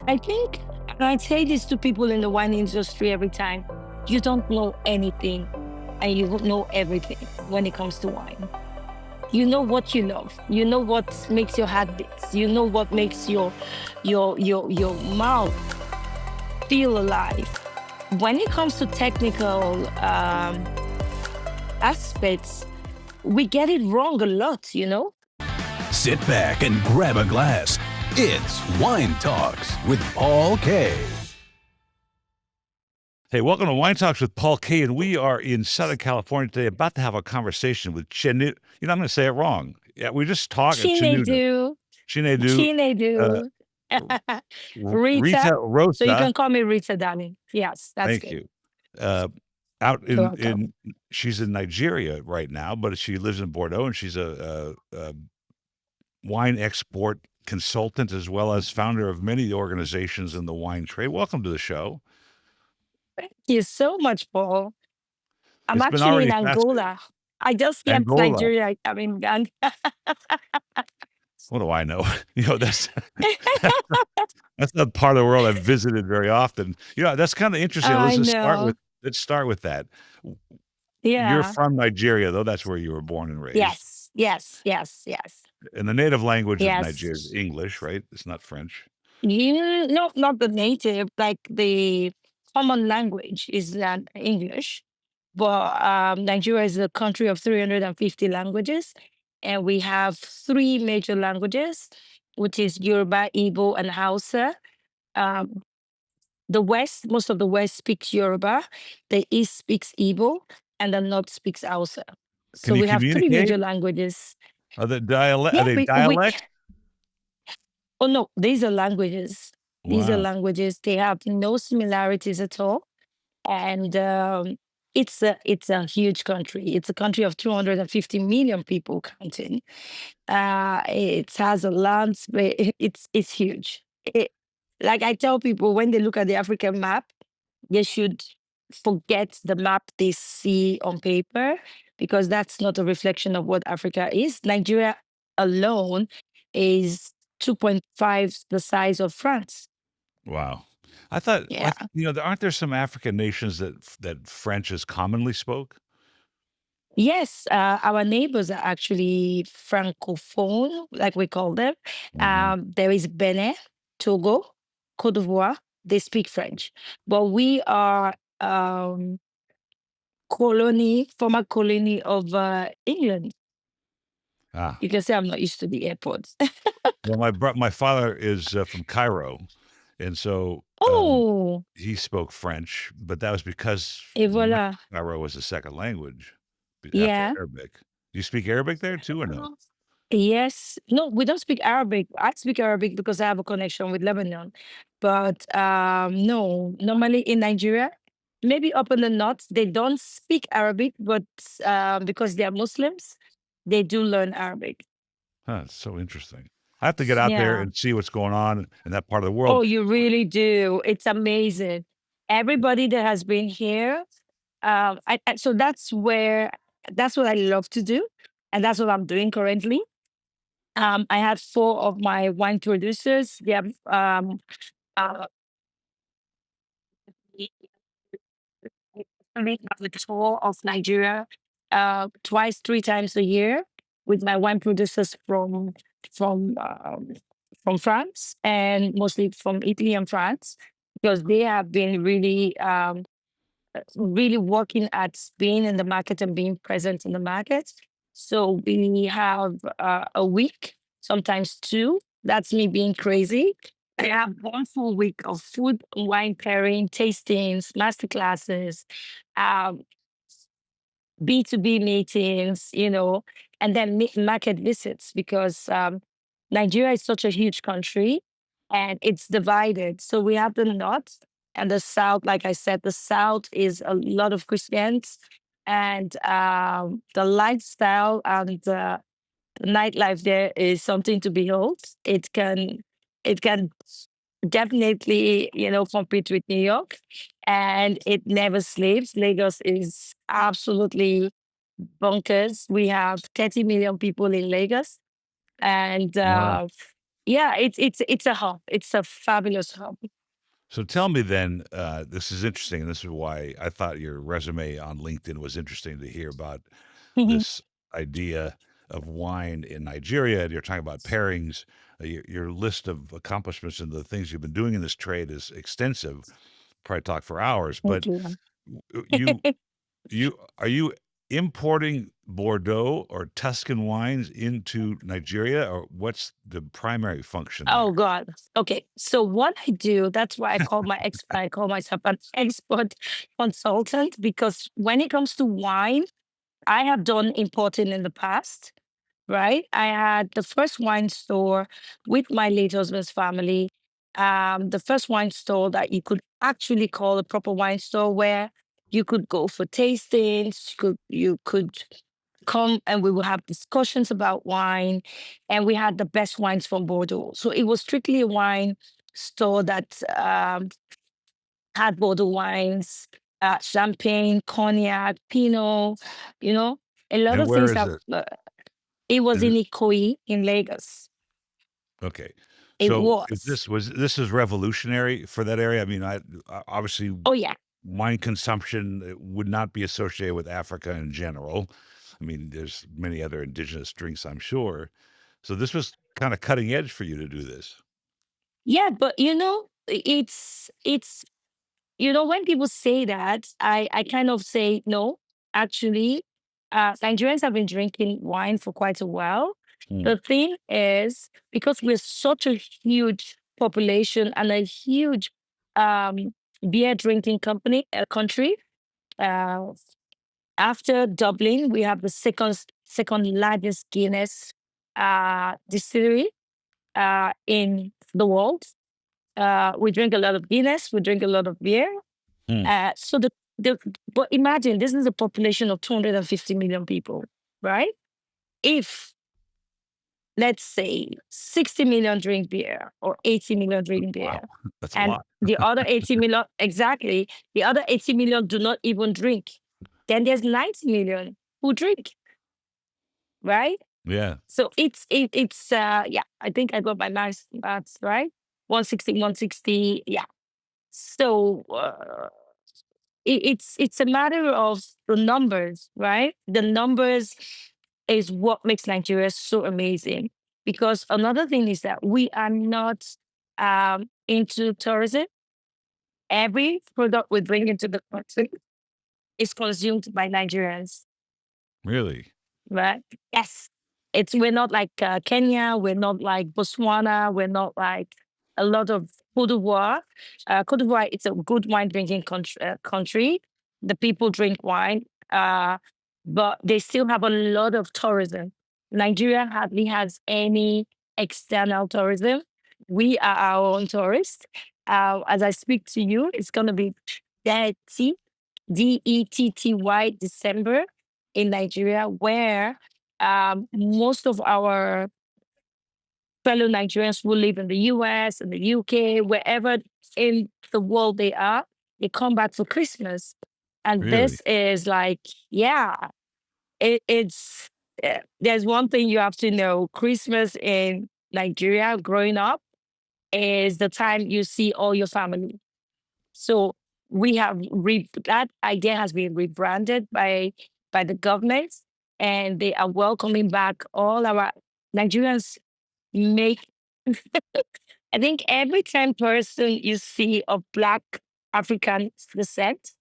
I think, and I say this to people in the wine industry every time, you don't know anything and you know everything when it comes to wine. You know what you love. You know what makes your heart beat. You know what makes your mouth feel alive. When it comes to technical aspects, we get it wrong a lot, you know? Sit back and grab a glass. It's Wine Talks with Paul K. Hey, welcome to Wine Talks with Paul K. And we are in Southern California today, about to have a conversation with Chinu. I'm going to say it wrong. Yeah, we just talked. Chinedu. Chinedu. Rita Rita. Rosa. So you can call me Rita, darling. Yes, that's Thank good. you. Out in she's in Nigeria right now, but she lives in Bordeaux, and she's a wine export consultant as well as founder of many organizations in the wine trade. Welcome to the show. Thank you so much, Paul. I'm It's been actually already in Angola. I just left Angola. Nigeria. I'm in Ghana. What do I know? That's not part of the world I've visited very often. That's kind of interesting. Let's start with that. Yeah. You're from Nigeria, though. That's where you were born and raised. Yes. And the native language of Nigeria is English, right? It's not French. No, not the native. Like the common language is not English. But Nigeria is a country of 350 languages. And we have three major languages, which is Yoruba, Igbo, and Hausa. Most of the West speaks Yoruba, the East speaks Igbo, and the North speaks Hausa. So we have three major languages. Are they dialect? Oh, no, these are languages. Wow. These are languages. They have no similarities at all. And it's a huge country. It's a country of 250 million people counting. It has a land, it's huge. Like I tell people, when they look at the African map, they should forget the map they see on paper, because that's not a reflection of what Africa is. Nigeria alone is 2.5 the size of France. Wow. I thought, aren't there some African nations that French is commonly spoke? Yes, our neighbors are actually francophone, like we call them. There is Benin, Togo, Côte d'Ivoire. They speak French, but we are former colony of England. You can say I'm not used to the airports. Well, my father is from Cairo, and so he spoke French, but that was because Cairo was a second language after Arabic. Do you speak Arabic there too, or no? Yes. No, we don't speak Arabic. I speak Arabic because I have a connection with Lebanon. But no, normally in Nigeria, maybe up in the north, they don't speak Arabic, but because they are Muslims, they do learn Arabic. It's so interesting. I have to get out there and see what's going on in that part of the world. Oh, you really do. It's amazing. Everybody that has been here. So that's what I love to do. And that's what I'm doing currently. I had 4 of my wine producers. They have a tour of Nigeria 3 times a year with my wine producers from France, and mostly from Italy and France, because they have been really working at being in the market and being present in the market. So we have a week, sometimes 2. That's me being crazy. I have 1 full week of food, wine pairing, tastings, masterclasses, B2B meetings, and then market visits, because Nigeria is such a huge country and it's divided. So we have the north and the south. Like I said, the south is a lot of Christians, and the lifestyle and the nightlife there is something to behold. It can definitely, compete with New York, and it never sleeps. Lagos is absolutely bonkers. We have 30 million people in Lagos, and Yeah, it's a hub. It's a fabulous hub. So tell me then, this is interesting, and this is why I thought your resume on LinkedIn was interesting to hear about this idea of wine in Nigeria. And you're talking about pairings. Your list of accomplishments and the things you've been doing in this trade is extensive. Probably talk for hours, Thank but you. you are you importing Bordeaux or Tuscan wines into Nigeria, or what's the primary function Oh there? God. Okay. So what I do, that's why I call myself an export consultant, because when it comes to wine, I have done importing in the past, right? I had the first wine store with my late husband's family. The first wine store that you could actually call a proper wine store, where you could go for tastings, you could come and we would have discussions about wine, and we had the best wines from Bordeaux. So it was strictly a wine store that had Bordeaux wines, champagne, cognac, Pinot, you know, a lot And of where things is that it? it was Is in it Ikoyi in Lagos. okay? It So was. this is revolutionary for that area? I mean, obviously Oh yeah. wine consumption would not be associated with Africa in general. I mean, there's many other indigenous drinks, I'm sure. So this was kind of cutting edge for you to do this. Yeah, but it's when people say that, I kind of say no. Actually, Nigerians have been drinking wine for quite a while. Mm. The thing is, because we're such a huge population and a huge um, beer drinking country. Uh, After Dublin, we have the second largest Guinness distillery in the world. We drink a lot of Guinness. We drink a lot of beer. Mm. So the but imagine this is a population of 250 million people, right? If let's say 60 million drink beer or 80 million drink beer, Wow, that's a and lot. the other 80 million, exactly, the other 80 million do not even drink, then there's 90 million who drink, right? Yeah, So it's yeah, I think I got my maths right. 160, 160, yeah. So it's a matter of the numbers, right? The numbers is what makes Nigeria so amazing. Because another thing is that we are not into tourism. Every product we bring into the country is consumed by Nigerians. really. Right? Yes. We're not like Kenya, we're not like Botswana, we're not like a lot of Cote d'Ivoire. Cote d'Ivoire, it's a good wine drinking country. The people drink wine, but they still have a lot of tourism. Nigeria hardly has any external tourism. We are our own tourists. As I speak to you, it's going to be 30 DETTY December in Nigeria, where most of our fellow Nigerians who live in the US and the UK, wherever in the world they come back for Christmas. And Really? this is like, yeah, it's there's one thing you have to know: Christmas in Nigeria, growing up, is the time you see all your family. So we have that idea has been rebranded by the government, and they are welcoming back all our Nigerians. Make I think every 10 person you see of Black African descent,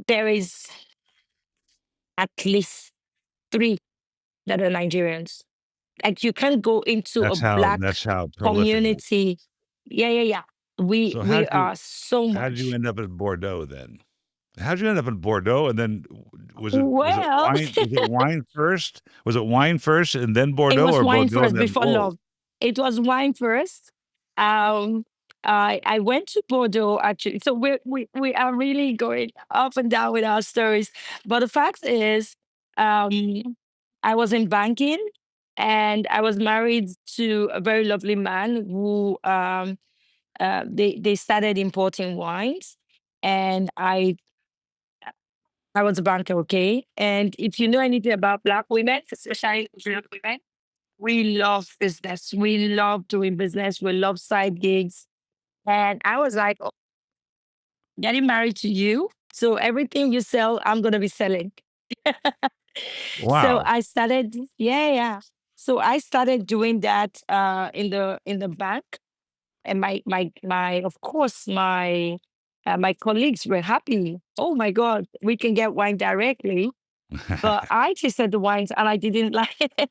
there is at least three that are Nigerians. Like you can't go into a Black That's how prolific it is. community. Yeah, yeah, yeah. We So we are so how did you much. end up in Bordeaux then? How'd you end up in Bordeaux? And then Well, was it wine first? Was it wine first and then it Bordeaux, was or wine Bordeaux and first then before whoa? love. It was wine first. Um, I went to Bordeaux actually. So we are really going up and down with our stories. But the fact is, um, I was in banking, and I was married to a very lovely man who they started importing wines, and I was a banker, okay. And if you know anything about Black women, especially Black women, we love business. We love doing business. We love side gigs. And I was like, oh, getting married to you. So everything you sell, I'm going to be selling. So Wow. I started, yeah, yeah. So I started doing that in the bank, and my of course my colleagues were happy. Oh my God, we can get wine directly. But I tasted the wines and I didn't like it.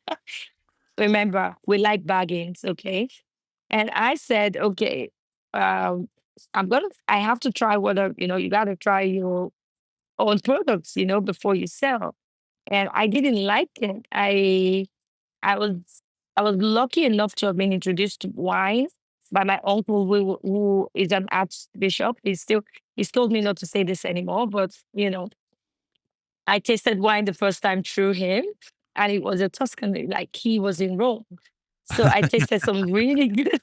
Remember, we like bargains, okay? And I said, okay, um, I have to try whether, you got to try your own products, before you sell. And I didn't like it. I was, I was lucky enough to have been introduced to wine by my uncle, who is an archbishop. He's told me not to say this anymore, but I tasted wine the first time through him, and it was a Tuscany, like he was in Rome. So I tasted some really good.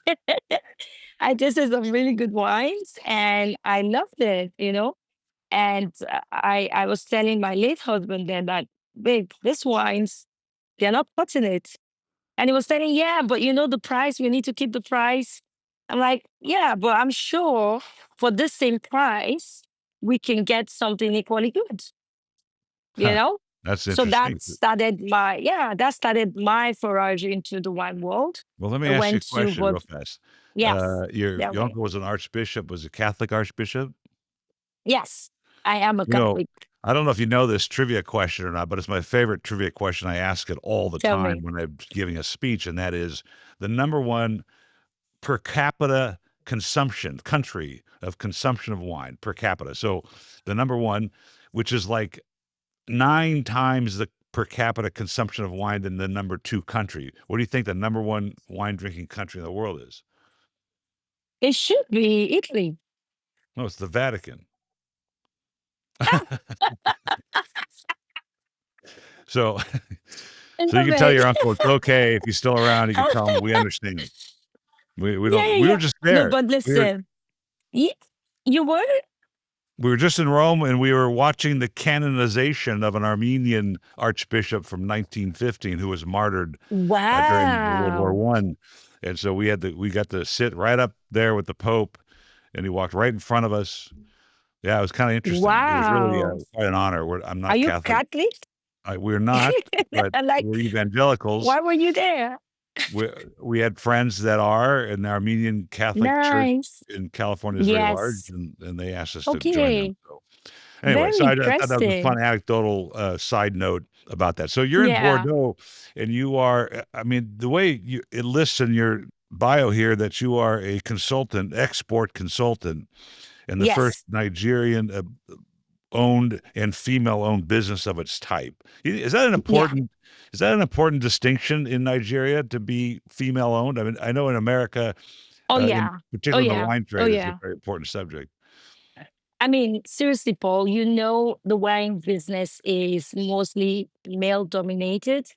I tasted some really good wines, and I loved it. And I was telling my late husband then that, babe, these wines, they're not cutting it. And he was saying, yeah, but the price, we need to keep the price. I'm like, yeah, but I'm sure for this same price, we can get something equally good, you Huh, know? that's So interesting. that started my forage into the wine world. Well, let me I ask you a went to question what, real fast. yes, Your that way. uncle was an archbishop, was a Catholic archbishop? Yes, I am a You know, Catholic. I don't know if you know this trivia question or not, but it's my favorite trivia question. I ask it all the Tell time me. when I'm giving a speech, and that is the number one per capita country of consumption of wine per capita. So the number one, which is like 9 times the per capita consumption of wine than the number 2 country. What do you think the number one wine drinking country in the world is? It should be Italy. No, it's the Vatican. So, I so you love can tell it. your uncle it's okay if he's still around. You can tell him we understand. We Yeah, don't. yeah, We were yeah. just No, there. but listen, you, you were? We were just in Rome, and we were watching the canonization of an Armenian archbishop from 1915 who was martyred during World War Wow. One, and so we got to sit right up there with the Pope, and he walked right in front of us. Yeah, it was kind of interesting. It was really Wow. quite an honor. I'm Are not you Catholic. Catholic? We're not, but Like, we're evangelicals. why were you there? we we had friends that are, and the Armenian Catholic Church Nice. in California is very large, Yes. and they asked us to join them. Okay. So anyway, Very so I thought that was a interesting. fun anecdotal side note about that. So you're in Yeah. Bordeaux, and you are. I mean, the way it lists in your bio here that you are a consultant, export consultant, and the first Yes. Nigerian owned and female owned business of its type. Is that an Yeah. important distinction in Nigeria to be female owned? I mean, I know in America, Oh in yeah. Oh particular in the yeah. wine Oh trade, it's a yeah. very important subject. I mean, seriously, Paul, the wine business is mostly male dominated.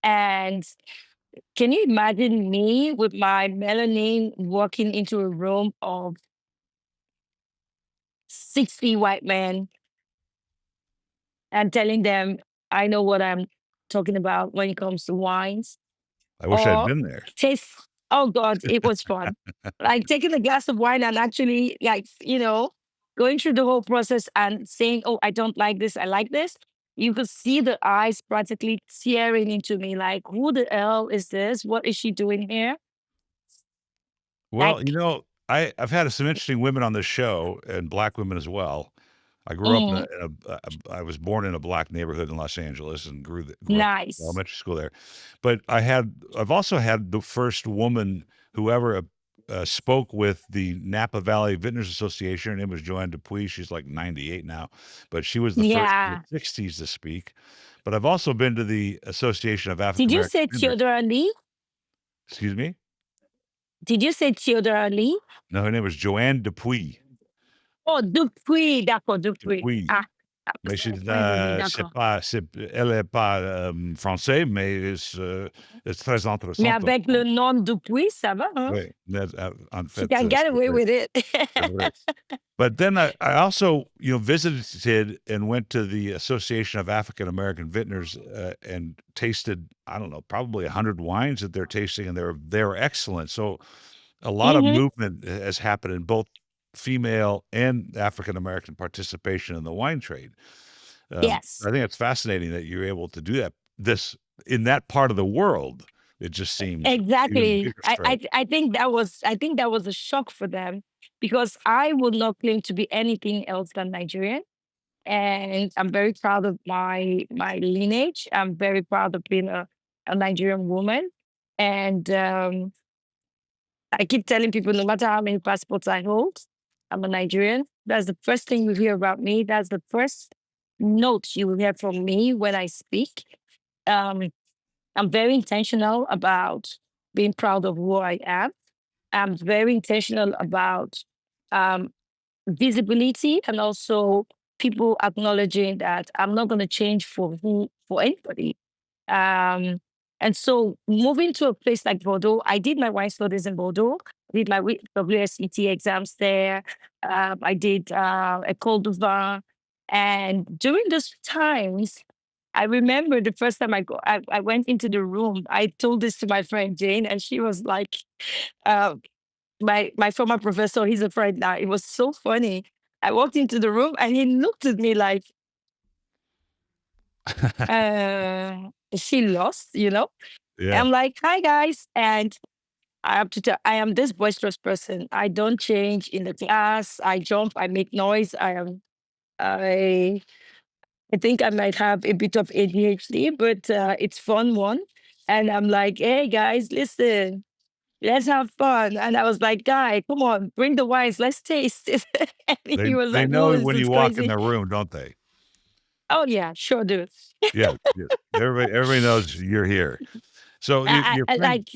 And can you imagine me with my melanin walking into a room of 60 white men and telling them I know what I'm talking about when it comes to wines? I wish I'd Or been there. taste, oh God, it was fun. Like taking a glass of wine and actually, like, going through the whole process and saying, oh, I don't like this, I like this. You could see the eyes practically tearing into me, like, who the hell is this? What is she doing here? Well, Like, I've had some interesting women on this show, and black women as well. I grew up mm, I was born in a black neighborhood in Los Angeles and grew up in nice. elementary school there. But I've also had the first woman who ever spoke with the Napa Valley Vintners Association. Her name was Joanne Dupuis. She's like 98 now, but she was the first in Yeah. the 60s to speak. But I've also been to the Association of African Did you American say Vintners. Theodore Ali? Excuse me? Did you say Theodore Ali? No, her name was Joanne Dupuis. Oh, Dupuis. D'accord, Dupuis. Dupuis. Ah. Mais je Oui, oui, oui, c'est d'accord. pas c'est elle est pas, français, mais c'est très Mais intéressant ton avec le nom depuis, ça va, hein? oui, en She fait, can get c'est away vrai, with it. c'est vrai. But then I also, visited and went to the Association of African American Vintners, and tasted, I don't know, probably 100 wines that they're tasting, and they're excellent. So a lot of Mhm. movement has happened in both female and African American participation in the wine trade. Yes. I think it's fascinating that you're able to do this in that part of the world. It just seems even Exactly. bigger I, stretch. I I think that was a shock for them because I would not claim to be anything else than Nigerian. And I'm very proud of my lineage. I'm very proud of being a Nigerian woman. And I keep telling people no matter how many passports I hold, I'm a Nigerian. That's the first thing you hear about me. That's the first note you will hear from me when I speak. Um, I'm very intentional about being proud of who I am. I'm very intentional about um, visibility and also people acknowledging that I'm not going to change for anybody. Um, and so moving to a place like Bordeaux, I did my wine studies in Bordeaux. I did my WSET exams there. I did a Col du Vin. And during those times, I remember the first time I went into the room. I told this to my friend Jane, and she was like, uh, my former professor, he's a friend now. It was so funny. I walked into the room and he looked at me like, is she lost, you know? Yeah. I'm like, hi guys. And I have to tell I am this boisterous person. I don't change in the class. I jump, I make noise. I I think I might have a bit of ADHD, but it's fun one. And I'm like, hey guys, listen, let's have fun. And I was like, guy, come on, bring the wines, let's taste it. And They he was they like, whoa, know this when is you walk in crazy. the room, don't they? Oh yeah, sure do. Yeah, yeah. Everybody knows you're here. So your I friend like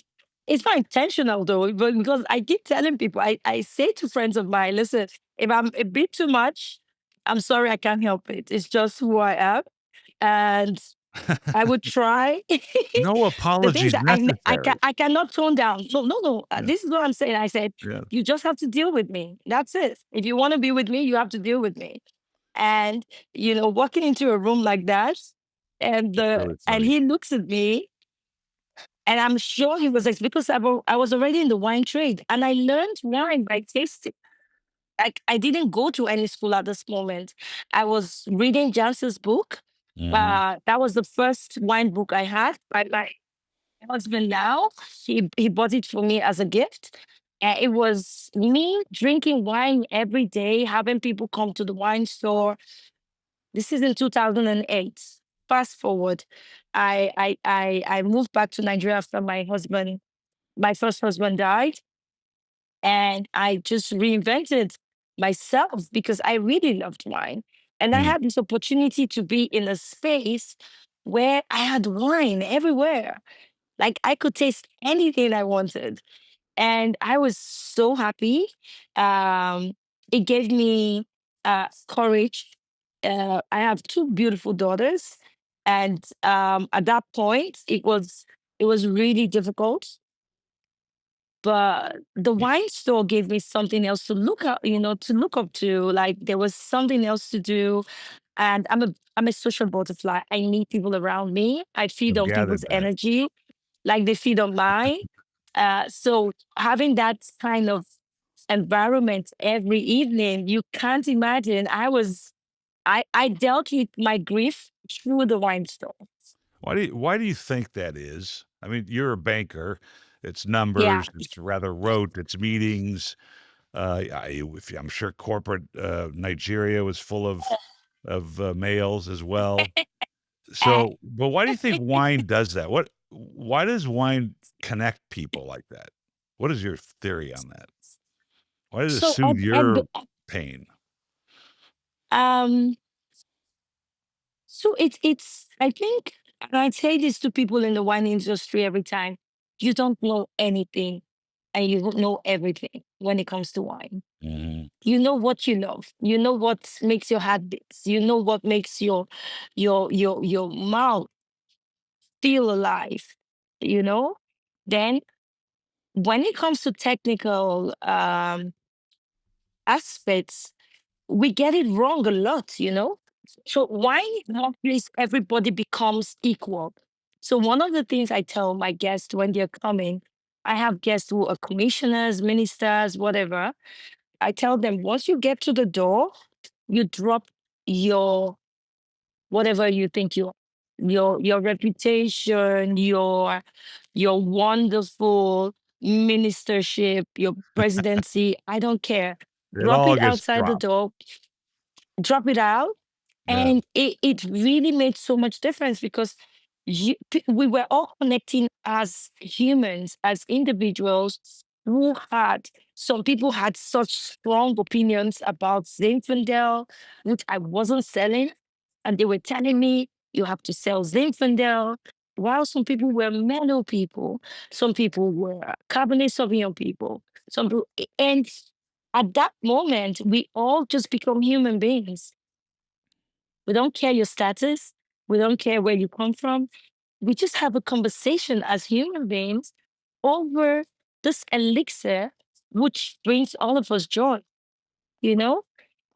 it's not intentional though, but because I keep telling people, I say to friends of mine, listen, if I'm a bit too much, I'm sorry, I can't help it. It's just who I am. And I would try. no The things apologies that necessary. I cannot tone down. No, no, no. Yeah, This is what I'm saying. I said, yeah, you just have to deal with me. That's it. If you want to be with me, you have to deal with me. And walking into a room like that, it's really and funny. he looks at me, and I'm sure he was because I was already in the wine trade, and I learned wine by tasting. I didn't go to any school at this moment. I was reading Jansen's book. Mhm. That was the first wine book I had by my husband now. He bought it for me as a gift. And it was me drinking wine every day, having people come to the wine store. This is in 2008. Fast forward, I moved back to Nigeria after my first husband died, and I just reinvented myself because I really loved wine. And I Mm. had this opportunity to be in a space where I had wine everywhere. Like I could taste anything I wanted. And I was so happy. Um, it gave me courage. I have two beautiful daughters. And at that point, it was really difficult, but the Y wine store gave me something else to look up, to look up to. Like there was something else to do. And I'm a social butterfly. I need people around me. I feed I've on people's gathered that. energy, like they feed on mine. So having that kind of environment every evening, you can't imagine. I dealt with my grief through the wine store. Why do you think that is? I mean, you're a banker. It's Yeah. numbers, it's rather rote, it's meetings. I'm sure corporate, Nigeria was full of, males as well. Uh, But why do you think wine does that? Why does wine connect people like that? What is your theory on that? Why does it so soothe your pain? um it's I think, and I say this to people in the wine industry every time, you don't know anything and you don't know everything when it comes to wine. Hmm. You know what you love. You know what makes your heart beats. You know what makes your mouth feel alive. You know. Then when it comes to technical aspects, we get it wrong a lot. You know. So why not please everybody becomes equal? So one of the things I tell my guests when they're coming, I have guests who are commissioners, ministers, whatever. I tell them once you get to the door, you drop your whatever you think you are, your reputation, your wonderful ministership, your presidency. I don't care. It Drop all it gets outside the dropped. door, drop it out. Yeah. And it really made so much difference because we were all connecting as humans, as individuals who had, some people had such strong opinions about Zinfandel, which I wasn't selling. And they were telling me, you have to sell Zinfandel. While some people were mellow people, some people were Cabernet Sauvignon people, some people, and at that moment, we all just become human beings. We don't care your status. We don't care where you come from. We just have a conversation as human beings over this elixir, which brings all of us joy, you know?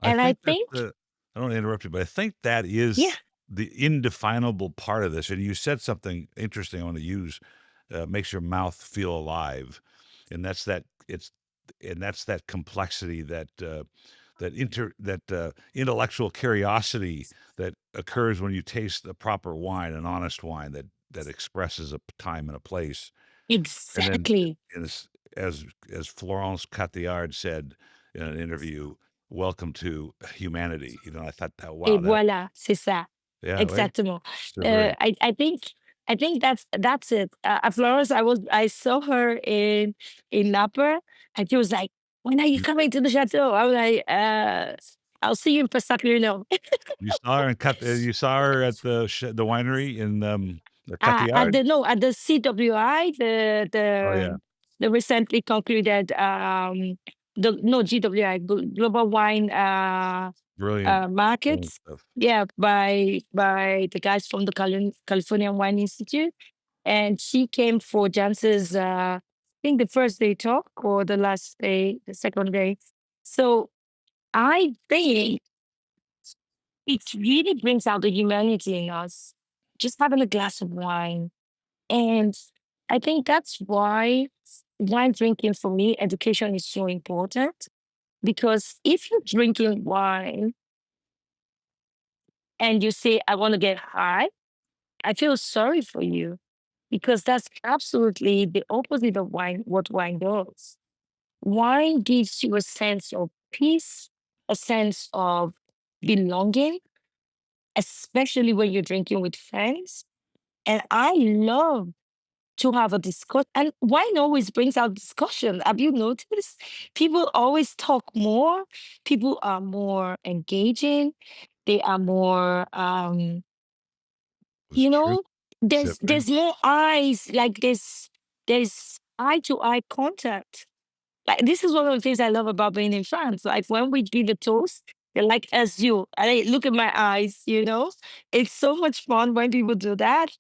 I And I think that think, I don't want to interrupt you, but I think that yeah, is the indefinable part of this. And you said something interesting I want to use, makes your mouth feel alive. And that's that complexity, that intellectual curiosity that occurs when you taste a proper wine, an honest wine that expresses a time and a place. And then, exactly. as as Florence Cotillard said in an interview, "Welcome to humanity." I thought that, Et wow, that voilà, c'est ça. yeah, right. Exactement. It's a very I think that's it. Florence, I saw her in Napa, and she was like, "When are you you, coming to the chateau?" I was like, "I'll see you in Passac-Lino." you saw her you saw her at the winery in the At Cotillard. the no, at the CWI, Oh yeah, the recently concluded the no GWI Global Wine brilliant, brilliant markets. stuff. Yeah, by the guys from the California Wine Institute, and she came for Jance's I think the first day talk or the last day, the second day. So I think it really brings out the humanity in us. Just having a glass of wine, and I think that's why wine drinking for me, education is so important. Because if you're drinking wine and you say, I want to get high, I feel sorry for you because that's absolutely the opposite of wine, what wine does. Wine gives you a sense of peace, a sense of belonging, especially when you're drinking with friends. And I love to have a discussion. And wine always brings out discussion. Have you noticed? People always talk more. People are more engaging. They are more It's you true. know, Sipping. there's more eyes, like there's eye to eye contact. Like this is one of the things I love about being in France. Like when we do the toast, they're like as you. And they look at my eyes, you know? It's so much fun when people do that.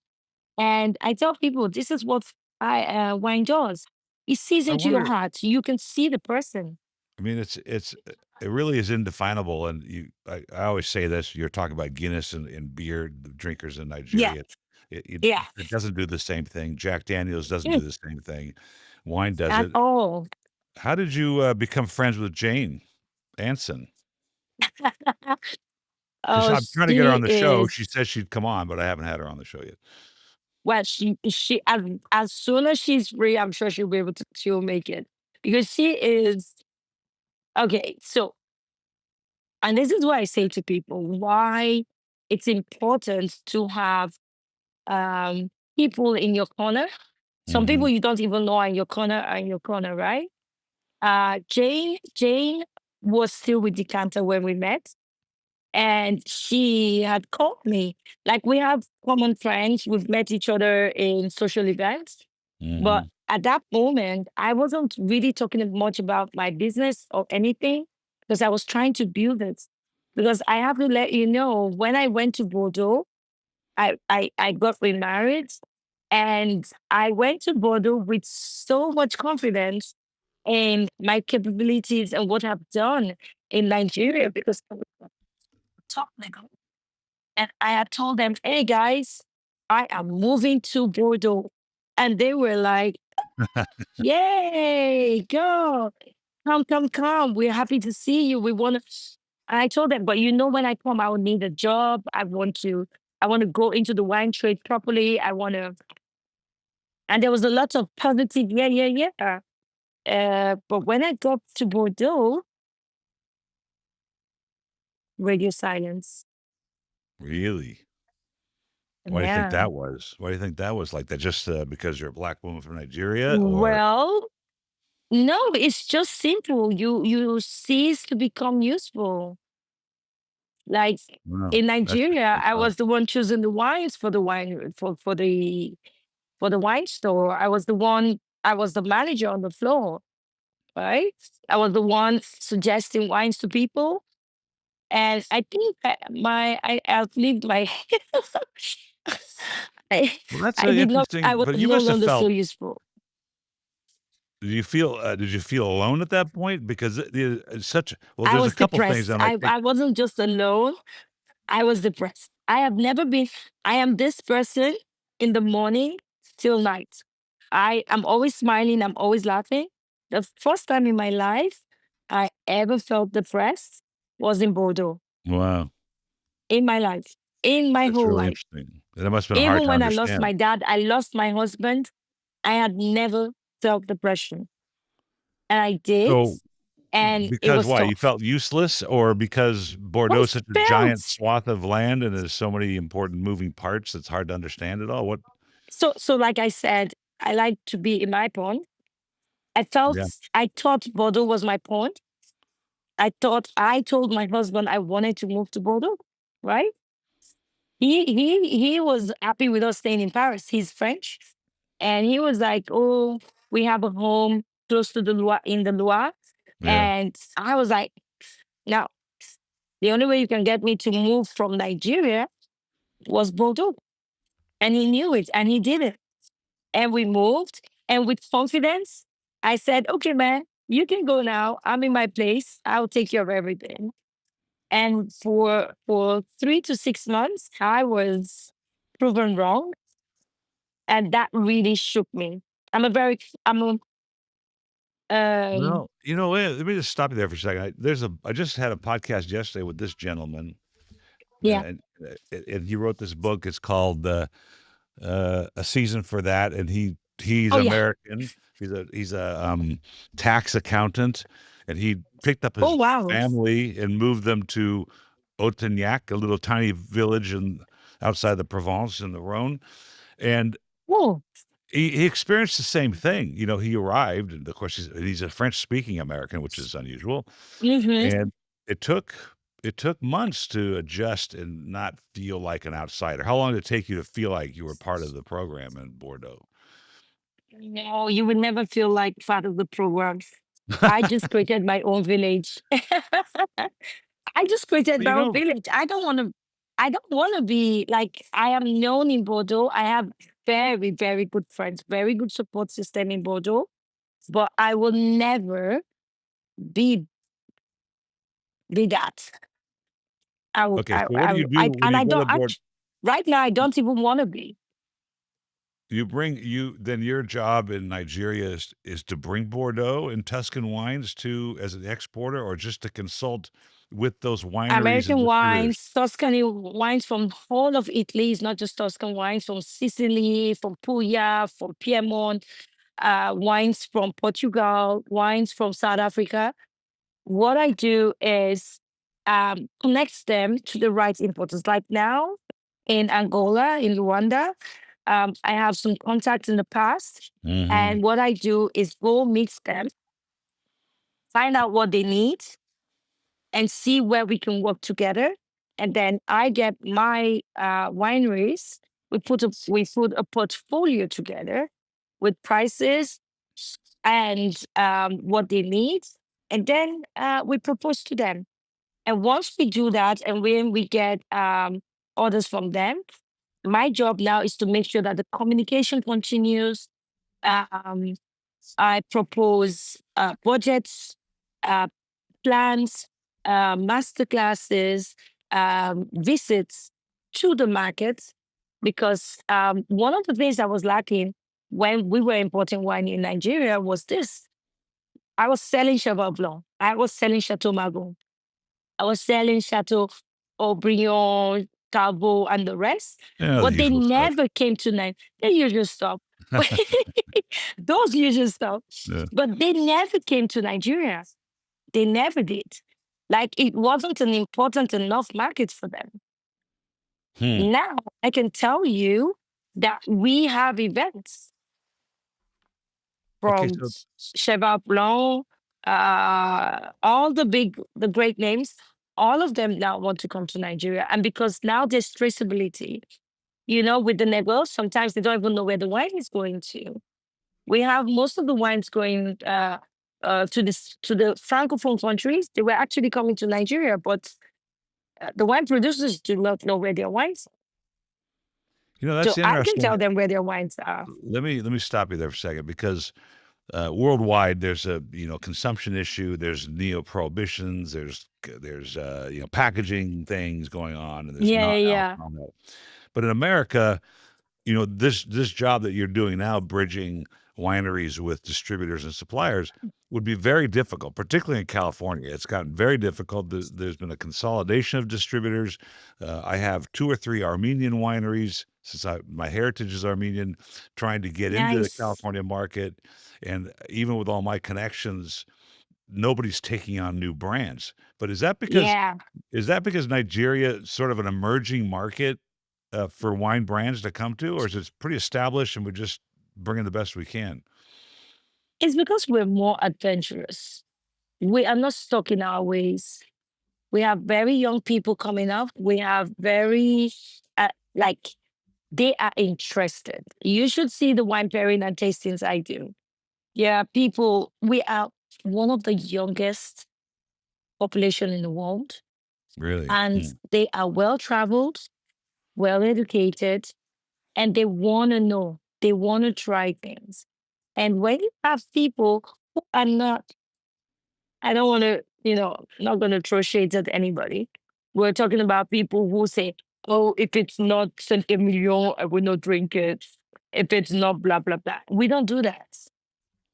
And I tell people this is what I wine does. It sees I into your wonder. heart. You can see the person. I mean, it really is indefinable. And I always say this: you're talking about Guinness and beer drinkers in Yeah, Nigeria. yeah. It doesn't do the same thing. Jack Daniels doesn't do Mm, the same thing. Wine does at it. all. How did you become friends with Jane Anson? Because Oh, I'm trying to get her she on the show. She is. said she'd come on, but I haven't had her on the show yet. Well, she as soon as she's free, I'm sure she'll be able to. She'll make it because she is okay. So, and this is what I say to people: why it's important to have people in your corner. Some Hmm. people you don't even know are in your corner are in your corner, right? Jane was still with Decanter when we met, and she had called me. Like we have common friends. We've met each other in social events, but Hmm. at that moment, I wasn't really talking much about my business or anything because I was trying to build it. Because I have to let you know, when I went to Bordeaux, I got remarried, and I went to Bordeaux with so much confidence in my capabilities and what I've done in Nigeria because I was top level. And I had told them, hey guys, I am moving to Bordeaux. And they were like, yay, go, come, come, come. We're happy to see you. We want to. And I told them, but when I come, I will need a job. I want to go into the wine trade properly. I want to, and there was a lot of positive, yeah, yeah, yeah. But when I got to Bordeaux, radio silence. Really? Why do you think Yeah. that was? Why do you think that was like that? Just because you're a black woman from Nigeria, or Well, no, it's just simple. You cease to become useful. Like no? in That's Nigeria, I tough. was the one choosing the wines for the wine for the wine store. I was the manager on the floor, right? I was the one suggesting wines to people. And I think I outlived my I, Well, that's I did not I interesting. was But you no must have longer so felt. useful. Did you feel? Did you feel alone at that point? Because it's such. Well, I there's a was couple things depressed. I'm like, I wasn't just alone. I was depressed. I have never been, I am this person in the morning till night. I am always smiling, I'm always laughing. The first time in my life I ever felt depressed was in Bordeaux, wow, in my life, in my that's whole really life. interesting. That must have been hard Even to when I lost understand. my dad, I lost my husband, I had never felt depression. And I did, So, and it because was why? You tough. felt useless, or because Bordeaux I is such a giant felt swath of land and there's so many important moving parts, it's hard to understand it all. What? so like I said, I like to be in my pond. Yeah. I thought Bordeaux was my point. I told my husband I wanted to move to Bordeaux, right? He was happy with us staying in Paris. He's French. And he was like, oh, we have a home close to the Loire in the Loire. Yeah. And I was like, now the only way you can get me to move from Nigeria was Bordeaux. And he knew it and he did it. And we moved. And with confidence, I said, okay, man, you can go now. I'm in my place. I'll take care of everything. And for 3 to 6 months, I was proven wrong. And that really shook me. I'm a very, I'm a, Well, you know, let me just stop you there for a second. I just had a podcast yesterday with this gentleman, yeah. and he wrote this book. It's called A Season for That, and he's Oh, yeah. American. He's a tax accountant, and he picked up Oh, his wow. family and moved them to Otagnac, a little tiny village outside the Provence in the Rhone, and Oh, he experienced the same thing. You know, he arrived, and of course he's a French speaking American, which is unusual, hmm. and it took it took months to adjust and not feel like an outsider. How long did it take you to feel like you were part of the program in Bordeaux? No, you would never feel like part of the program. I just created my own village. I just created You my own know, village. I don't want to be like I am known in Bordeaux. I have very, very good friends, very good support system in Bordeaux, but I will never be be that. okay, so what do you do when And you I go to don't Bordeaux? right now I don't even want to be. Then your job in Nigeria is to bring Bordeaux and Tuscan wines to as an exporter, or just to consult with those wineries and American distillers? wines, Tuscany wines from whole of Italy. It's not just Tuscan wines from Sicily, from Puglia, from Piedmont, wines from Portugal, wines from South Africa. What I do is connect them to the right importers. Like now in Angola, in Rwanda, I have some contacts in the past. Mhm. And what I do is go meet them, find out what they need, and see where we can work together. And then I get my wineries. We put a portfolio together, with prices and what they need, and then we propose to them. And once we do that, and when we get orders from them, my job now is to make sure that the communication continues. Um, I propose budgets, uh, plans, master classes, visits to the market, because one of the things that was lacking when we were importing wine in Nigeria was this. I was selling Cheval Blanc. I was selling Chateau Margaux. I was selling Chateau Aubryon, Cabo, and the rest, Yeah, the but they usual stuff. never came to the usual stuff. Those usual stuff. Yeah. But they never came to Nigeria. They never did. Like, it wasn't an important enough market for them. Now I can tell you that we have events Okay, from so Cheval Blanc, all the great names, all of them now want to come to Nigeria. And because now there's traceability, with the negos, sometimes they don't even know where the wine is going to. We have most of the wines going to the Francophone countries. They were actually coming to Nigeria, but the wine producers do not know where their wines are. That's So I can interesting. tell them where their wines are. Let me stop you there for a second, because worldwide there's a consumption issue. There's neo-prohibitions. There's packaging things going on, and there's Yeah, not yeah, alcohol. But in America, this job that you're doing now, bridging wineries with distributors and suppliers, would be very difficult, particularly in California. It's gotten very difficult. There's been a consolidation of distributors. I have 2 or 3 Armenian wineries, since my heritage is Armenian, trying to get into the nice. California market. And even with all my connections, nobody's taking on new brands. But is that because Yeah, Nigeria is sort of an emerging market for wine brands to come to, or is it pretty established and we're just bringing the best we can? it's because we're more adventurous. We are not stuck in our ways. We have very young people coming up. We have very, like, they are interested. You should see the wine pairing and tastings I do. Yeah, people, we are one of the youngest population in the world, Really? and they are well traveled, well educated, and they want to know, they want to try things. And when you have people who are not, I don't want to, not going to throw shades at anybody. We're talking about people who say, oh, if it's not Saint Emilion, I will not drink it. If it's not blah, blah, blah. We don't do that.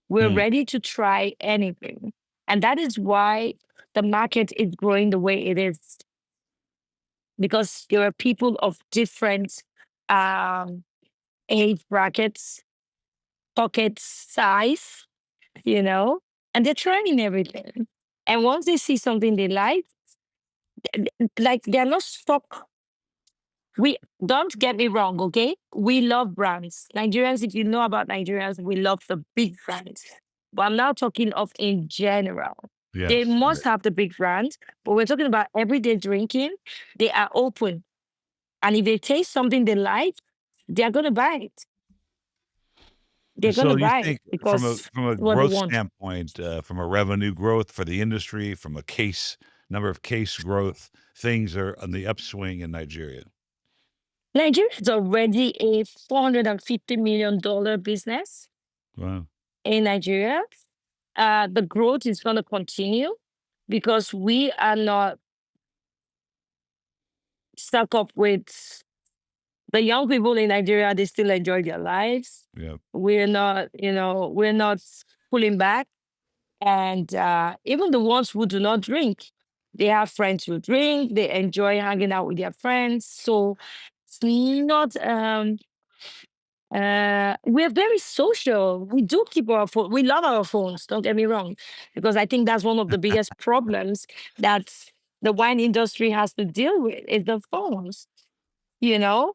We're Hmm. ready to try anything. And that is why the market is growing the way it is. Because there are people of different um, age brackets, pockets, size, and they're trying everything. And once they see something they like, they're not stuck. We don't get me wrong, okay? We love brands. Nigerians, if you know about Nigerians, we love the big brands. But I'm now talking of in general. They Yes. must have the big brand, but we're talking about everyday drinking. They are open. And if they taste something they like, they're going to buy it. They're And going so to you buy it think because from a it's what they growth want. standpoint, from a revenue growth for the industry, from a number of case growth, things are on the upswing in Nigeria. Nigeria is already a $450 million business Wow. in Nigeria. The growth is going to continue because we are not stuck up with the young people in Nigeria. They still enjoy their lives. Yeah. We're not, we're not pulling back. And even the ones who do not drink, they have friends who drink. They enjoy hanging out with their friends. So it's not. We're very social. We do keep our phone. We love our phones. Don't get me wrong, because I think that's one of the biggest problems that the wine industry has to deal with is the phones. You know,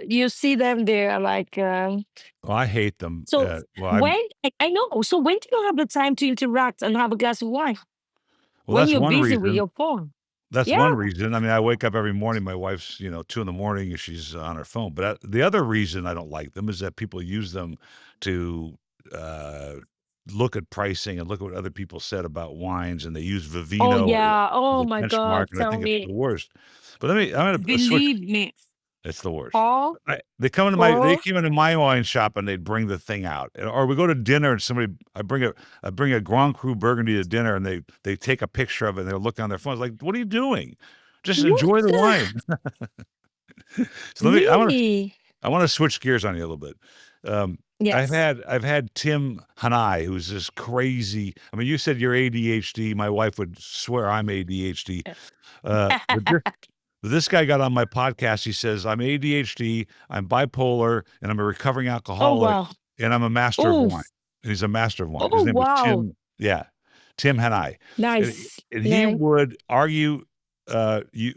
you see them. They're like. Oh, I hate them. So Well, when I know. So when do you have the time to interact and have a glass of wine? well, When that's you're one busy with reason. your phone. That's Yeah. one reason. I mean, I wake up every morning, my wife's, 2 in the morning and she's on her phone. But the other reason I don't like them is that people use them to uh, look at pricing and look at what other people said about wines, and they use Oh Vivino yeah. as Oh a my benchmark, God. and I Tell think it's me. the worst. But I'm gonna switch. Believe me, It's the worst. Paul. They Paul. came into my wine shop and they'd bring the thing out. Or we go to dinner and I bring a Grand Cru Burgundy to dinner, and they take a picture of it and they're looking on their phones like, what are you doing? Just What enjoy the the? wine. So Really? I want to switch gears on you a little bit. Um, Yes. I've had Tim Hanai, who's this crazy. I mean, you said you're ADHD. My wife would swear I'm ADHD. But this guy got on my podcast. He says, I'm ADHD, I'm bipolar, and I'm a recovering Oh alcoholic, wow. and I'm a master of Oh. wine. And he's a master of wine. His Oh name was wow. Tim. Yeah, Tim Hanai. Nice. And he Nice. would argue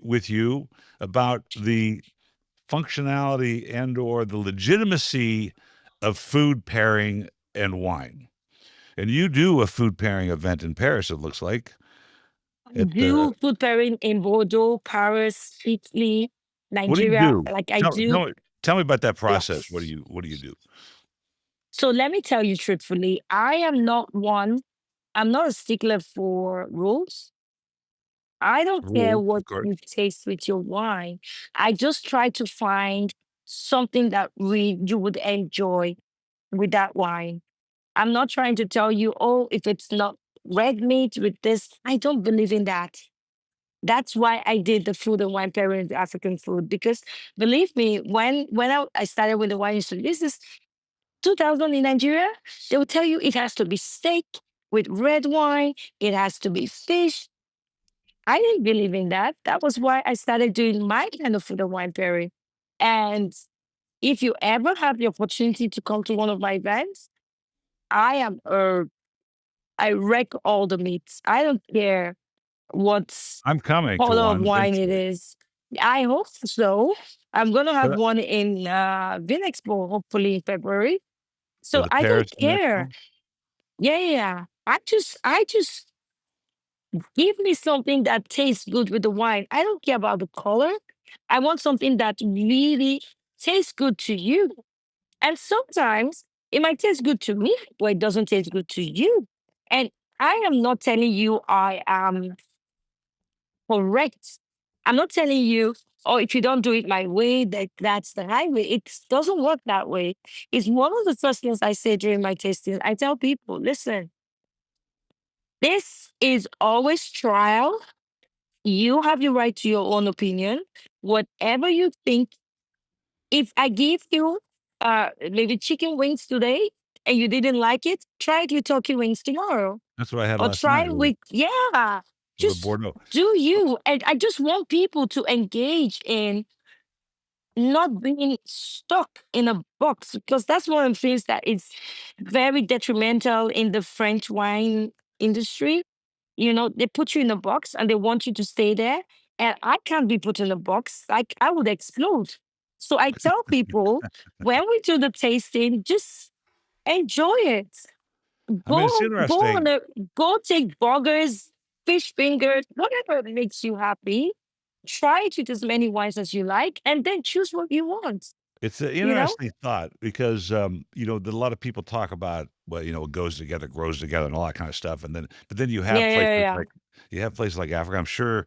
with you about the functionality and or the legitimacy of food pairing and wine. And you do a food pairing event in Paris, it looks like. At Do food pairing in Bordeaux, Paris, Italy, What do you Nigeria. do? Like I do. Tell me about that process. Yes. What do you do? So let me tell you truthfully, I'm not a stickler for rules. I don't care Rules, what of course. you taste with your wine. I just try to find something that you would enjoy with that wine. I'm not trying to tell you, oh, if it's not red meat with this, I don't believe in that. That's why I did the food and wine pairing with African food. Because believe me, when I started with the wine industry, this is 2000 in Nigeria, they will tell you it has to be steak with red wine, it has to be fish. I didn't believe in that. That was why I started doing my kind of food and wine pairing. And if you ever have the opportunity to come to one of my events, I am I wreck all the meats. I don't care what I'm coming to color of one wine it eventually. is. I hope so. I'm gonna have But one in Vinexpo, hopefully in February. or So the I don't Paris care. Expo? Yeah, yeah, yeah. I just give me something that tastes good with the wine. I don't care about the color. I want something that really tastes good to you. And sometimes it might taste good to me, but it doesn't taste good to you. And I am not telling you I am correct. I'm not telling you, oh, if you don't do it my way, that's the highway. It doesn't work that way. It's one of the first things I say during my tasting. I tell people, listen, this is always trial. You have your right to your own opinion. Whatever you think, if I give you maybe chicken wings today and you didn't like it, try it with turkey wings tomorrow. That's what I had Or last try night it with, yeah, with a just Bordeaux. do you. And I just want people to engage in not being stuck in a box, because that's one of the things that is very detrimental in the French wine industry. You know, they put you in a box and they want you to stay there. And I can't be put in a box. Like I would explode. So I tell people when we do the tasting, just enjoy it. I mean, Go, it's go on interesting. a, go take burgers, fish fingers, whatever makes you happy. Try it with as many wines as you like, and then choose what you want. It's an You know? interesting thought because, a lot of people talk about, well, what goes together, grows together, and all that kind of stuff. But then Yeah, yeah, yeah. you have places like Africa. I'm sure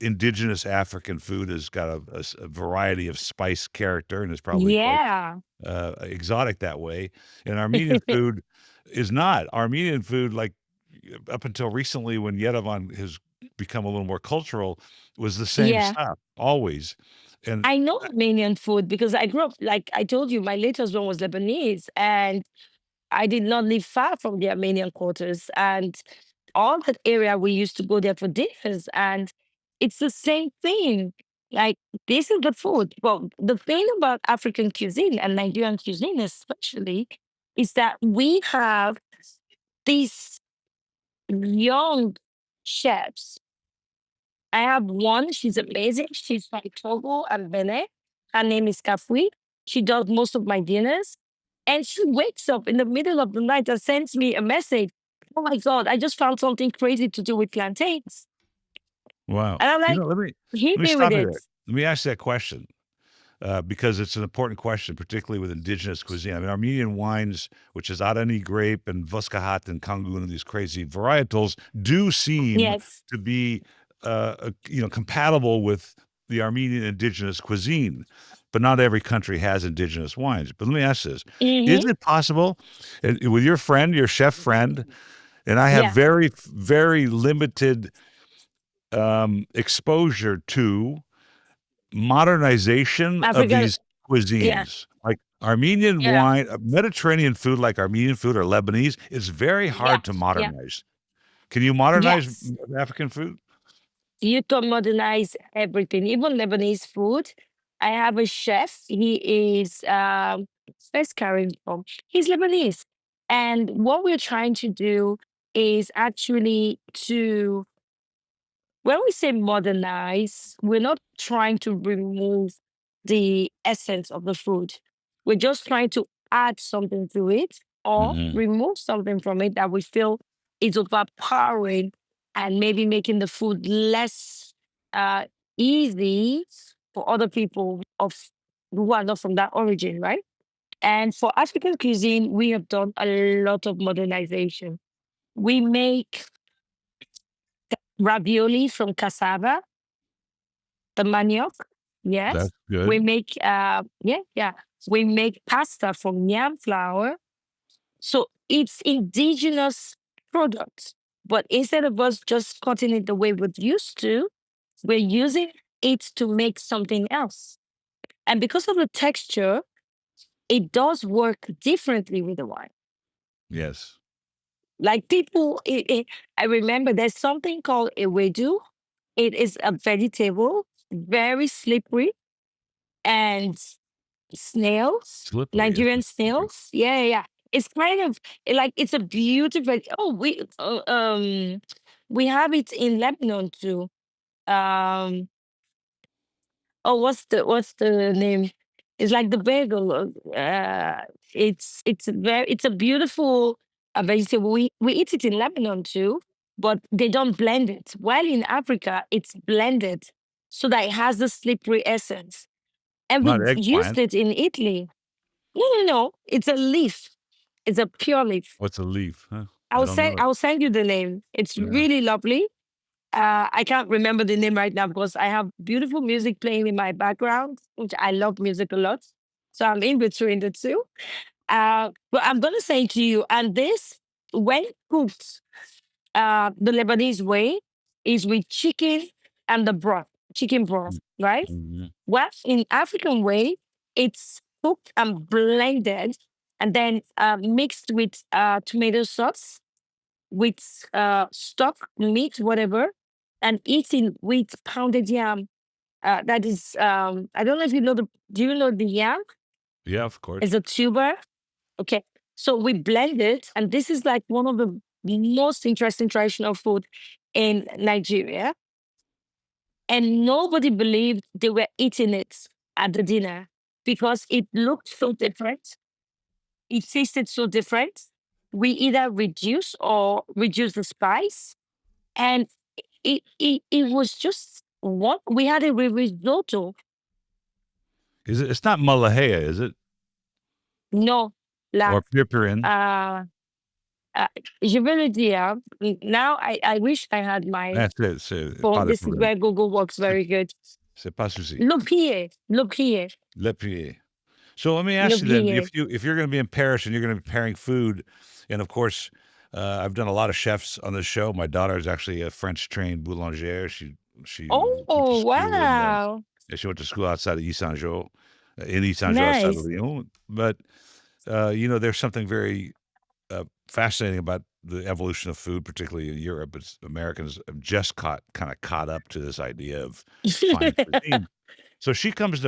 indigenous African food has got a variety of spice character and is probably quite Yeah. exotic that way. And Armenian food is not. Armenian food, like up until recently, when Yerevan has become a little more cultural, was the same Yeah. stuff always. And I know Armenian food because I grew up, like I told you, my late husband was Lebanese, and I did not live far from the Armenian quarters. And all that area, we used to go there for dinners. And it's the same thing. Like, this is the food. But the thing about African cuisine and Nigerian cuisine, especially, is that we have these young chefs. I have one, she's amazing. She's from Togo and Benin. Her name is Kafui. She does most of my dinners. And she wakes up in the middle of the night and sends me a message. Oh my God, I just found something crazy to do with plantains. Wow. And I'm like, Let hit me me with stop you it. there. Let me ask that question. Because it's an important question, particularly with indigenous cuisine. I mean, Armenian wines, which is Arani grape and Voskahat and Kangun and these crazy varietals, do seem Yes. to be, compatible with the Armenian indigenous cuisine. But not every country has indigenous wines. But let me ask this: is Mm-hmm. it possible, with your friend, your chef friend, and I have Yeah. very, very limited exposure to modernization of African. these Yeah. cuisines, like Armenian Yeah. wine, Mediterranean food like Armenian food or Lebanese is very Yeah. hard to Yeah. modernize. Can you modernize Yes. African food? You can modernize everything, even Lebanese food. I have a chef. He is where's Karim from? He's Lebanese. And what we're trying to do is actually to when we say modernize, we're not trying to remove the essence of the food. We're just trying to add something to it or Mhm. remove something from it that we feel is overpowering and maybe making the food less uh, easy for other people who are not from that origin, right? And for African cuisine, we have done a lot of modernization. We make ravioli from cassava, the manioc. Yes. That's good. We make yeah. We make pasta from yam flour. So it's indigenous products. But instead of us just cutting it the way we're used to, we're using it to make something else. And because of the texture, it does work differently with the wine. Yes. Like I remember there's something called ewedu. It is a vegetable, very slippery, and snails, Slippery, isn't Nigerian it? Okay. snails. Yeah, yeah, yeah. It's kind of like it's a beautiful. Oh, we have it in Lebanon too. Um, oh, what's the name? It's like the bagel. It's a beautiful vegetable. We eat it in Lebanon too, but they don't blend it. While in Africa, it's blended so that it has the slippery essence. And we Not used eggplant. it in Italy. No, no, no. It's a leaf. It's a pure leaf. What's a leaf? Huh? I I'll don't send know. I'll send you the name. It's Yeah. really lovely. I can't remember the name right now because I have beautiful music playing in my background, which I love music a lot. So I'm in between the two. But I'm gonna say to you, and this when cooked, the Lebanese way is with chicken and the broth, chicken broth, right? Mhm. Well, in African way, it's cooked and blended and then mixed with tomato sauce, with stock, meat, whatever, and eaten with pounded yam. That is, I don't know if you know do you know the yam? Yeah, of course. It's a tuber. Okay. So we blend it, and this is like one of the most interesting traditional food in Nigeria. And nobody believed they were eating it at the dinner because it looked so different. It tasted so different. We either reduce the spice, and it was just what we had a risotto. Is it? It's not malahea, is it? No, la Or piperin? uh, uh je vais le dire. Now I wish I had my That's it. C'est pas phone. de This is problème. where Google works C'est very good. c'est pas souci. Le pied, Le pied. So let me le ask you then, pied. if you're going to be in Paris and you're going to be pairing food, and of course, I've done a lot of chefs on this show. My daughter is actually a French trained boulanger. She went to Oh school in wow, she went to school outside of Isanjo, in Isanjo outside of nice. Lyon. But there's something very fascinating about the evolution of food, particularly in Europe. It's Americans have just kind of caught up to this idea of fine cuisine. So she comes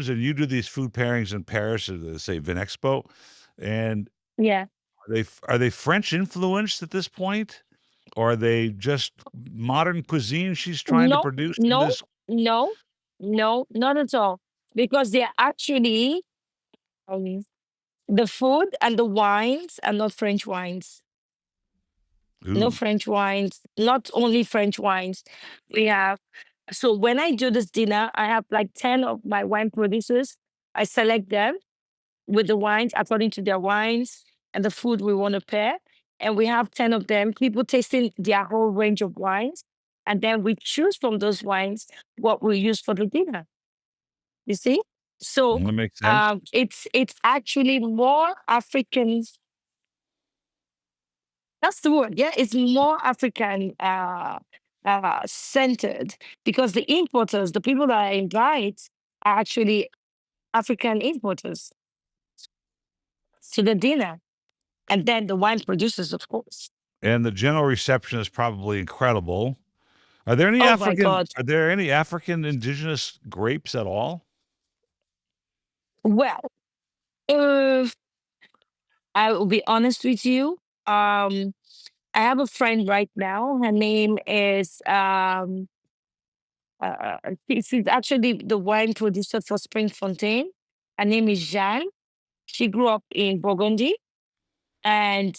and you do these food pairings in Paris at the, say, Vinexpo, and Yeah. are they French influenced at this point, or are they just modern cuisine she's trying to No, produce in no, this? no, no, not at all. Because they're actually um, the food and the wines are not French wines. No Ooh. French wines, not only French wines. We have, so when I do this dinner, I have like 10 of my wine producers. I select them with the wines according to their wines and the food we want to pair. And we have 10 of them, people tasting their whole range of wines. And then we choose from those wines what we use for the dinner. You see? So That makes sense. it's actually more African. That's the word. Yeah, it's more African centered because the importers, the people that I invite, are actually African importers to the dinner, and then the wine producers, of course. And the general reception is probably incredible. Oh my God! Are there any African indigenous grapes at all? Well, if I will be honest with you, I have a friend right now. Her name is she's actually the wine producer for Spring Fontaine. Her name is Jeanne. She grew up in Burgundy and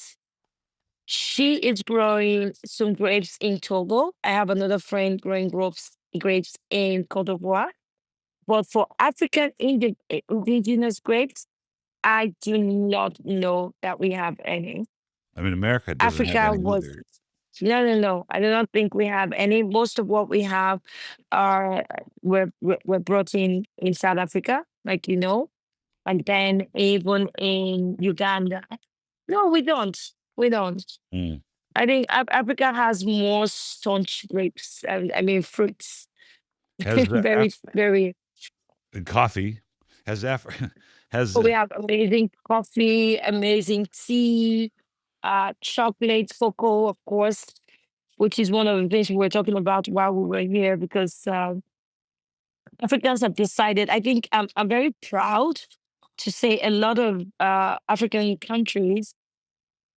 she is growing some grapes in Togo. I have another friend growing grapes in Cote d'Ivoire. But for African indigenous grapes, I do not know that we have any. I mean, America doesn't have Africa any was either. no, no, no. I do not think we have any. Most of what we have are were brought in South Africa, like you know, and then even in Uganda. No, we don't. We don't. Mm. I think Africa has more staunch grapes. I mean, fruits. Has the Very, very. coffee? Has Africa has We have amazing coffee, amazing tea, chocolate, cocoa, of course, which is one of the things we were talking about while we were here because Africans have decided. I think I'm very proud to say a lot of African countries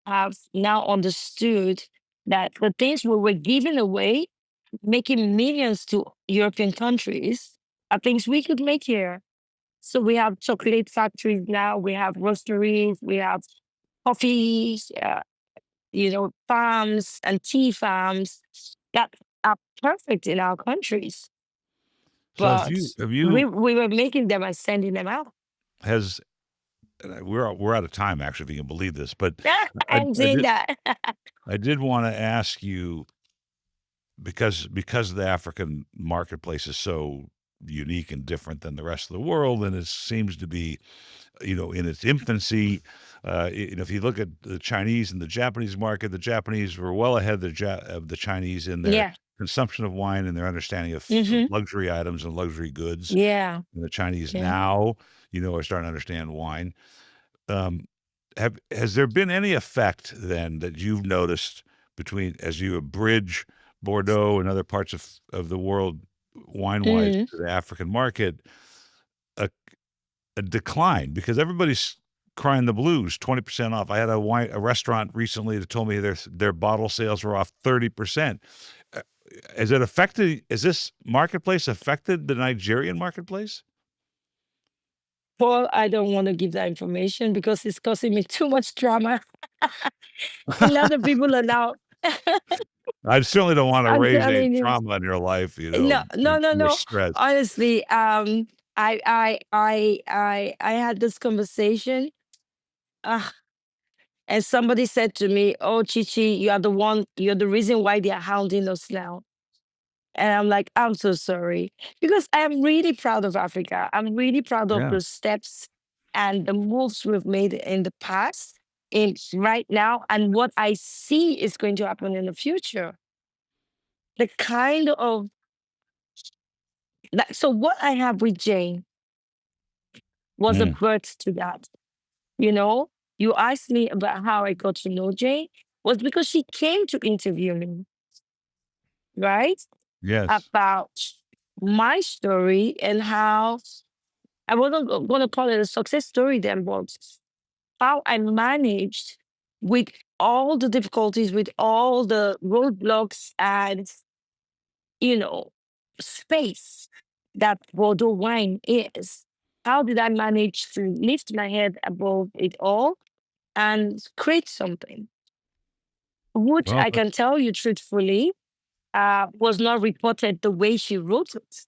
have now understood that the things we were giving away, making millions to European countries, are things we could make here. So we have chocolate factories now, we have roasteries, we have coffee, farms and tea farms that are perfect in our countries. so But have we you we were making them and sending them out. has we're out of time actually, if you can believe this, but I'm I saying did that. I did want to ask you because the African marketplace is so unique and different than the rest of the world, and it seems to be, in its infancy. If you look at the Chinese and the Japanese market, the Japanese were well ahead of of the Chinese in their Yeah. consumption of wine and their understanding of Hmm. luxury items and luxury goods. Yeah. And the Chinese Yeah. now, are starting to understand wine. Um, has there been any effect then that you've noticed between as you bridge Bordeaux and other parts of the world wine wise Mm. to the African market, a, a decline because everybody's crying the blues, 20% off. I had a restaurant recently that told me their bottle sales were off 30%. Uh, is this marketplace affected the Nigerian marketplace? Paul, I don't want to give that information because it's causing me too much drama. A lot of people are now. I certainly don't want to I'm raise any telling you. trauma in your life, No, no, no, or no. stress. Honestly, I had this conversation, uh, and somebody said to me, "Oh, Chichi, you are the one. You're the reason why they are hounding us now." And I'm like, "I'm so sorry," because I am really proud of Africa. I'm really proud of Yeah. the steps and the moves we've made in the past, in right now, and what I see is going to happen in the future. The kind of so what I have with Jane was a Mm, birth to that. You know, you asked me about how I got to know Jane was because she came to interview me, right? yes. About my story and how I wasn't going to call it a success story then, but how I managed with all the difficulties, with all the roadblocks and, you know, space that Bordeaux wine is. How did I manage to lift my head above it all and create something? which Well, I can tell you truthfully, was not reported the way she wrote it,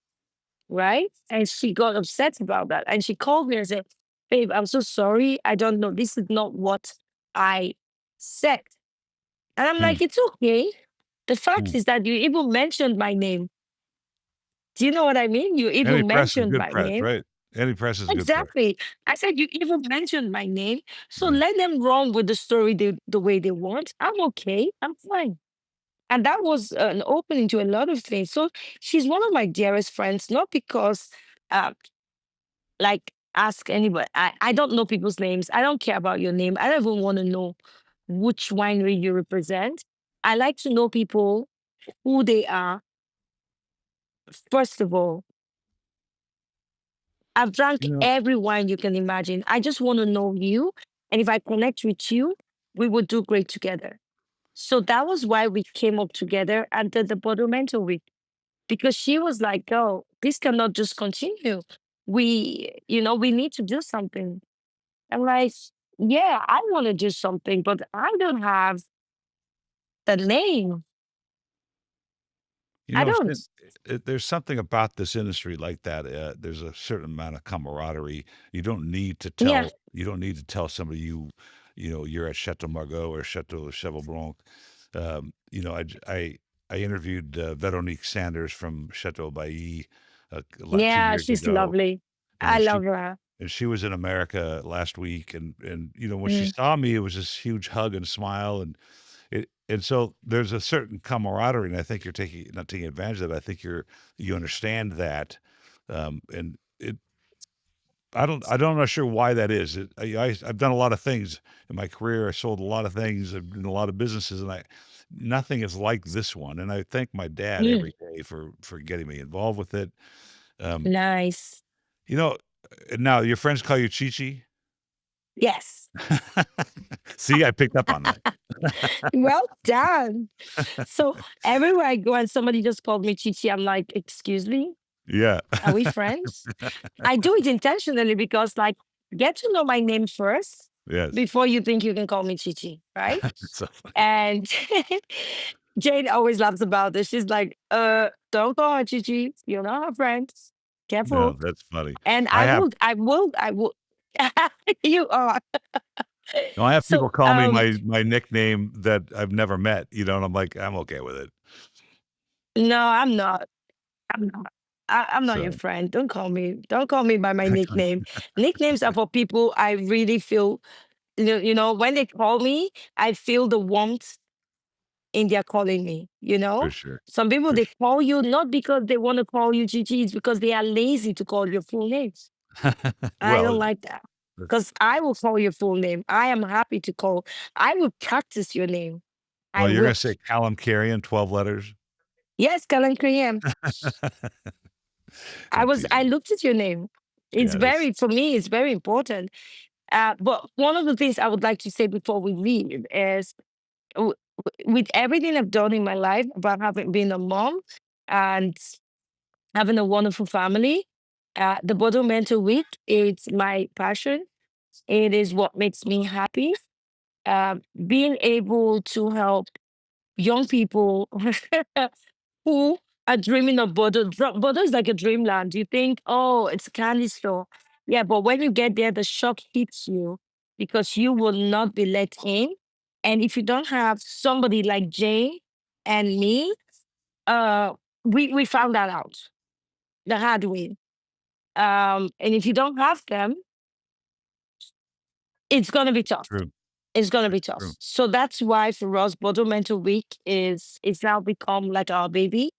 right? And she got upset about that. And she called me and said, "Babe, I'm so sorry. I don't know. This is not what I said." And I'm mm, like, "It's okay. The fact mm. is that you even mentioned my name. Do you know what I mean? You Any even press is mentioned good my press, name." right? Any press is good press. Exactly. I said, "You even mentioned my name. So Yeah. let them run with the story the way they want. I'm okay. I'm fine." And that was an opening to a lot of things. So she's one of my dearest friends, not because, uh, like, ask anybody. I don't know people's names. I don't care about your name. I don't even want to know which winery you represent. I like to know people, who they are, first of all. I've drank You know, every wine you can imagine. I just want to know you. And if I connect with you, we would do great together. So that was why we came up together and did the Bordeaux Mental Week, because she was like, "Oh, this cannot just continue. We need to do something." I'm like, "Yeah, I want to do something, but I don't have the name. you I know, don't." there's something about this industry like that. There's a certain amount of camaraderie. Yeah, You don't need to tell somebody you're at Chateau Margaux or Chateau Cheval Blanc. You know, I interviewed Veronique Sanders from Chateau Bailly like two yeah, years she's ago, lovely. I and love her. she was in America last week, and when she Mm, saw me, it was this huge hug and smile, and so there's a certain camaraderie, and I think you're taking not taking advantage of it. I think you understand that, and I'm not sure why that is. I've done a lot of things in my career. I sold a lot of things in a lot of businesses, and I nothing is like this one. And I thank my dad mm, every day for getting me involved with it. Um, nice. you know, now your friends call you Chichi. Yes. See, I picked up on that. Well done. So everywhere I go and somebody just called me Chichi, I'm like, "Excuse me, Yeah. are we friends?" I do it intentionally because, like, get to know my name first Yes. before you think you can call me Chichi, right? So And Jane always laughs about this. She's like, don't call her Chichi. You're not her friend. no, Careful." that's funny. And I have I will. You are. no, I have people So, call me my nickname that I've never met, and I'm like, I'm okay with it. no, I'm not. I'm not. I'm not your So friend. Don't call me by my nickname. Nicknames are for people I really feel, when they call me, I feel the warmth in their calling me, you for know? sure. Some people, For they call you not because they want to call you Gigi, it's because they are lazy to call your full names. sure. I Well, don't like that. that's Because I will call your full name. I am happy to call. I will practice your name. I well, you're gonna will. say Kalemkiarian, 12 letters? Yes, Kalan. I'm I teasing. looked at your name. It's Yeah, that's for me, it's very important. But one of the things I would like to say before we leave is, with everything I've done in my life about having been a mom and having a wonderful family, the Bordeaux Mental Week, it's my passion. It is what makes me happy. Being able to help young people who are dreaming of Bordeaux. Bordeaux is like a dreamland. You think, oh, it's a candy store. Yeah, but when you get there, the shock hits you because you will not be let in. And if you don't have somebody like Jane and me, uh, we found that out the hard way. And if you don't have them, it's gonna be tough. true. It's gonna be It's tough. true. So that's why for us, Bordeaux Mental Week is it's now become like our baby.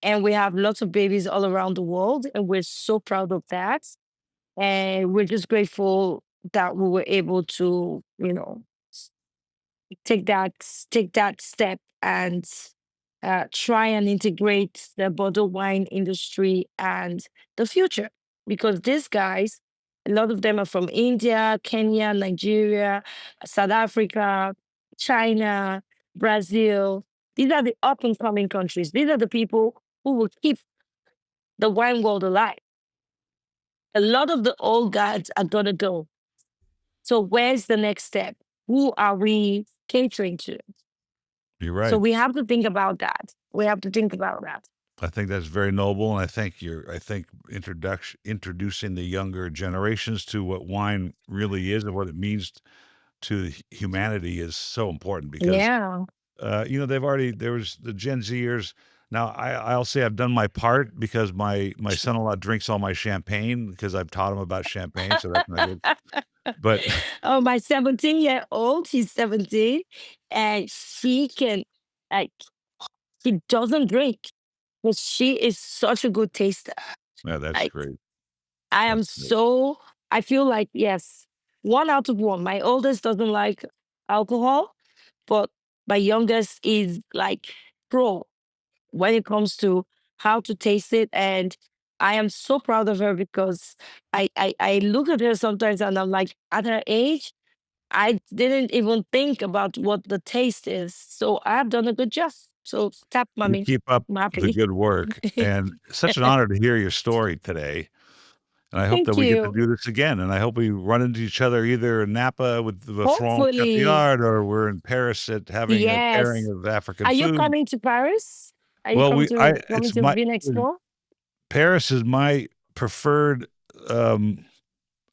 And we have lots of babies all around the world. And we're so proud of that. And we're just grateful that we were able to, take that step and try and integrate the bottled wine industry and the future. Because these guys, a lot of them are from India, Kenya, Nigeria, South Africa, China, Brazil. These are the up and coming countries. These are the people who will keep the wine world alive. A lot of the old guards are going to go. So, where's the next step? Who are we catering to? You're So right. we have to think about that. We have to think about that. I think that's very noble, and I think introducing the younger generations to what wine really is and what it means to humanity is so important because Yeah. there was the Gen Zers. Now I'll say I've done my part because my son-in-law drinks all my champagne because I've taught him about champagne, so that's not good. But Oh, my 17-year-old, she's 17, and she can, like, she doesn't drink, but she is such a good taster. yeah, that's Like, great. I am That's great. so, I feel like, yes, one out of one. My oldest doesn't like alcohol, but my youngest is like pro when it comes to how to taste it. And I am so proud of her because I look at her sometimes and I'm like, at her age, I didn't even think about what the taste is. So I've done a good job. So tap, You mommy. keep up I'm the happy. good work, and such an honor to hear your story today. And I hope that Thank we get to you. do this again, and I hope we run into each other either in Napa with the Franck at the Hopefully. yard, or we're in Paris at having a pairing Yes. of African Are you food. coming to Paris? Are you Well, coming to Vin Expo? Paris is my preferred.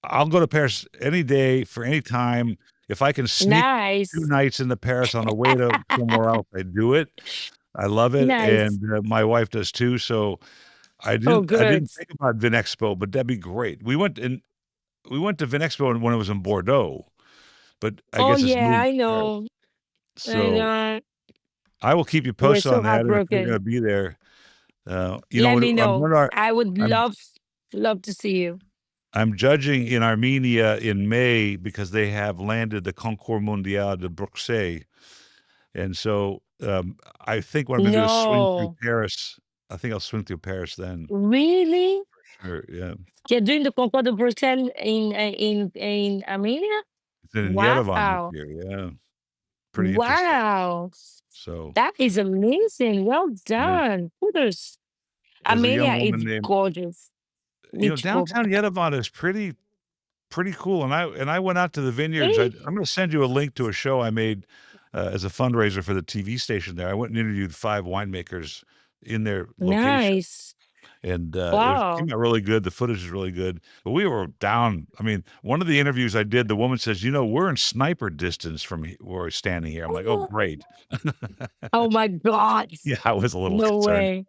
I'll go to Paris any day for any time. If I can sneak 2 Nice. nights into Paris on the way to somewhere else, I do it. I love it, Nice. and my wife does too. So Oh, I good. didn't think about Vinexpo, but that'd be great. We went to Vinexpo when it was in Bordeaux, but I Oh, guess it's yeah, moved I there. know. I So know. I will keep you We're posted so on that, and if you're gonna heartbroken. be there, Let me know. one of our I would love to see you. I'm judging in Armenia in May because they have landed the Concours Mondial de Bruxelles, and so, I think what I'm gonna do is swing through No. Paris. I think I'll swing through Paris then. Really? Sure, yeah. You're doing the Concours de Bruxelles in Armenia? It's in Yerevan this Wow. year, yeah. Pretty interesting. Wow. So, That is amazing. Well yeah, done. Kudos. there's a young Armenia woman is named gorgeous. Need to go downtown back. Yerevan is pretty cool, and I went out to the vineyards. Really? I'm gonna send you a link to a show I made, as a fundraiser for the TV station there. I went and interviewed 5 winemakers in their location, Nice. and, it Wow. came out really good. The footage is really good, but we were down. I mean, one of the interviews I did, the woman says, we're in sniper distance from where we're standing here." I'm like, "Oh, great." Oh my God. Yeah, I was a little No concerned. way.